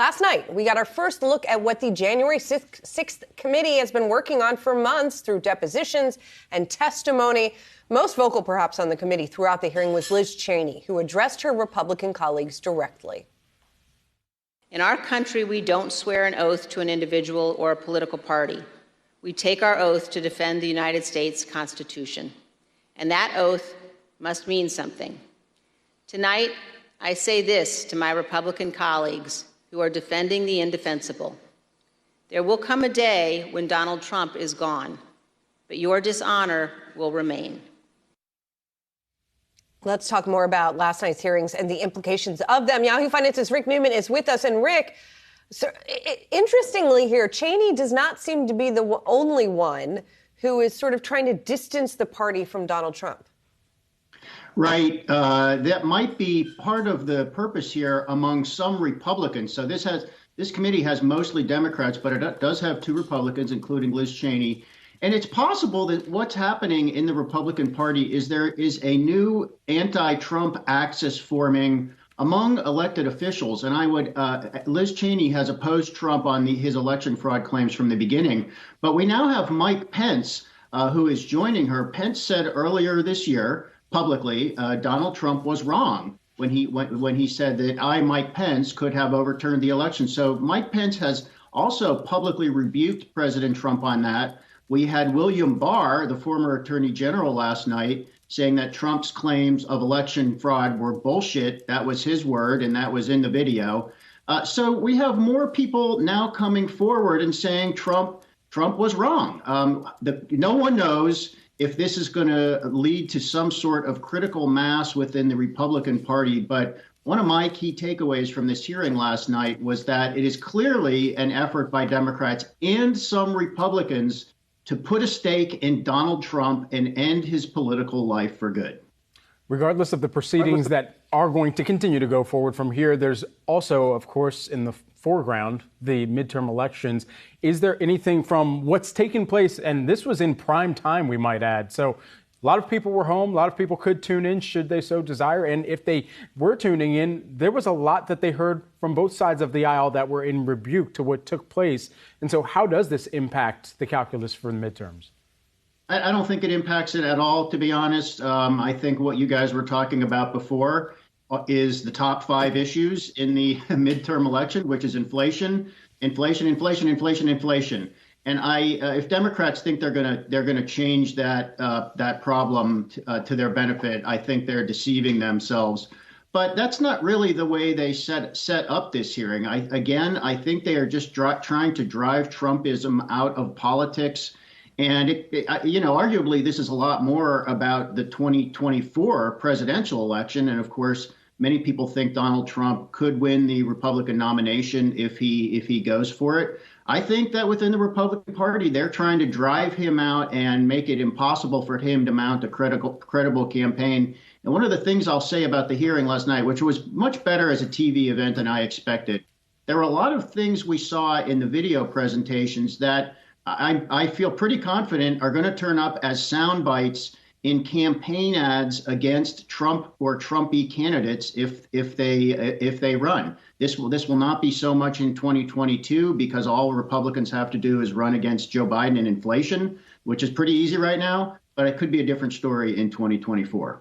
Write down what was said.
Last night, we got our first look at what the January 6th committee has been working on for months through depositions and testimony. Most vocal, perhaps, on the committee throughout the hearing was Liz Cheney, who addressed her Republican colleagues directly. In our country, we don't swear an oath to an individual or a political party. We take our oath to defend the United States Constitution. And that oath must mean something. Tonight, I say this to my Republican colleagues who are defending the indefensible. There will come a day when Donald Trump is gone, but your dishonor will remain. Let's talk more about last night's hearings and the implications of them. Yahoo Finance's Rick Newman is with us. And Rick, interestingly here, Cheney does not seem to be the only one who is sort of trying to distance the party from Donald Trump. Right. That might be part of the purpose here among some Republicans. So this committee has mostly Democrats, but it does have two Republicans, including Liz Cheney. And it's possible that what's happening in the Republican Party is there is a new anti-Trump axis forming among elected officials. And Liz Cheney has opposed Trump on his election fraud claims from the beginning. But we now have Mike Pence, who is joining her. Pence said earlier this year publicly, Donald Trump was wrong when he said that Mike Pence, could have overturned the election. So Mike Pence has also publicly rebuked President Trump on that. We had William Barr, the former attorney general, last night saying that Trump's claims of election fraud were bullshit. That was his word, and that was in the video. So we have more people now coming forward and saying Trump was wrong. No one knows if this is going to lead to some sort of critical mass within the Republican Party. But one of my key takeaways from this hearing last night was that it is clearly an effort by Democrats and some Republicans to put a stake in Donald Trump and end his political life for good. Regardless of the proceedings that are going to continue to go forward from here, there's also, of course, in the foreground, the midterm elections. Is there anything from what's taken place? And this was in prime time, we might add. So a lot of people were home. A lot of people could tune in should they so desire. And if they were tuning in, there was a lot that they heard from both sides of the aisle that were in rebuke to what took place. And so how does this impact the calculus for the midterms? I don't think it impacts it at all, to be honest. I think what you guys were talking about before is the top 5 issues in the midterm election, which is inflation. And if Democrats think they're gonna change that problem to their benefit, I think they're deceiving themselves. But that's not really the way they set up this hearing. I think they are just trying to drive Trumpism out of politics. And arguably, this is a lot more about the 2024 presidential election. And of course, many people think Donald Trump could win the Republican nomination if he goes for it. I think that within the Republican Party, they're trying to drive him out and make it impossible for him to mount a credible campaign. And one of the things I'll say about the hearing last night, which was much better as a TV event than I expected, there were a lot of things we saw in the video presentations that I feel pretty confident are going to turn up as sound bites in campaign ads against Trump or Trumpy candidates if they run. This will not be so much in 2022 because all Republicans have to do is run against Joe Biden and inflation, which is pretty easy right now. But it could be a different story in 2024.